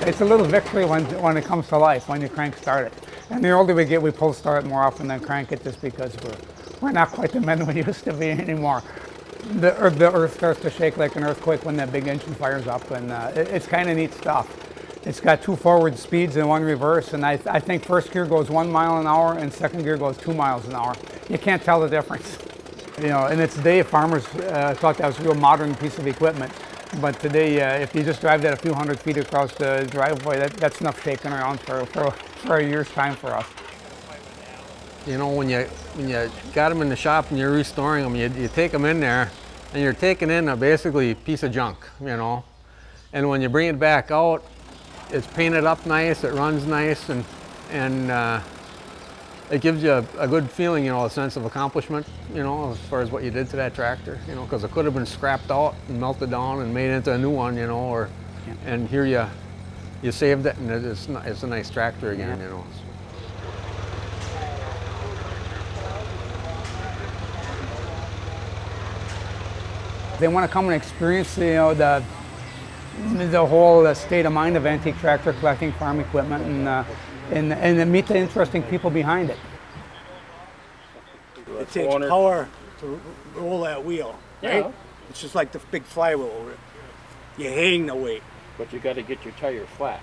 It's a little victory when it comes to life, when you crank start it. And the older we get, we pull start more often than crank it, just because we're not quite the men we used to be anymore. The earth starts to shake like an earthquake when that big engine fires up, and it's kind of neat stuff. It's got 2 forward speeds and 1 reverse, and I think first gear goes 1 mile an hour and second gear goes 2 miles an hour. You can't tell the difference. You know, in its day, farmers thought that was a real modern piece of equipment. But today, if you just drive that a few hundred feet across the driveway, that's enough shaking around for a year's time for us. You know, when you got them in the shop and you're restoring them, you take them in there, and you're taking in basically a piece of junk, you know. And when you bring it back out, it's painted up nice, it runs nice, and it gives you a good feeling, you know, a sense of accomplishment, you know, as far as what you did to that tractor, you know, because it could have been scrapped out and melted down and made into a new one, you know, and here you saved it, and it's a nice tractor again, you know. They want to come and experience, you know, the whole state of mind of antique tractor collecting, farm equipment, and meet the interesting people behind it. It takes power to roll that wheel, right? Yeah. It's just like the big flywheel. You hang the weight. But you got to get your tire flat.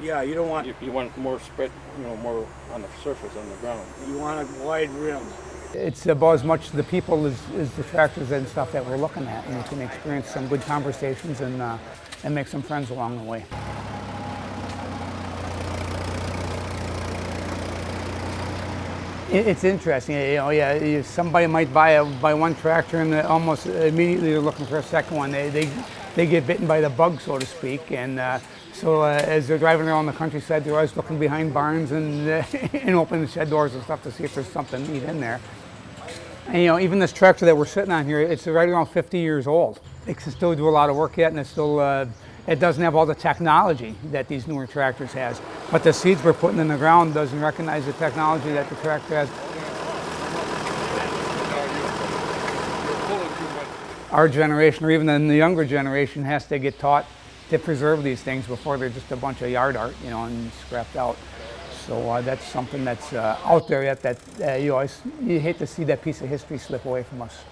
Yeah, you don't want. You want more spread, you know, more on the surface on the ground. You want a wide rim. It's about as much the people as the tractors and stuff that we're looking at, and you can experience some good conversations and make some friends along the way. It's interesting, you know. Yeah, somebody might buy one tractor and almost immediately they're looking for a second one. They get bitten by the bug, so to speak, and so as they're driving around the countryside, they're always looking behind barns and and opening the shed doors and stuff to see if there's something neat in there. And, you know, even this tractor that we're sitting on here, it's right around 50 years old. It can still do a lot of work yet, and it's still it doesn't have all the technology that these newer tractors has. But the seeds we're putting in the ground doesn't recognize the technology that the tractor has. Our generation, or even the younger generation, has to get taught to preserve these things before they're just a bunch of yard art, you know, and scrapped out. So that's something that's out there yet that you hate to see that piece of history slip away from us.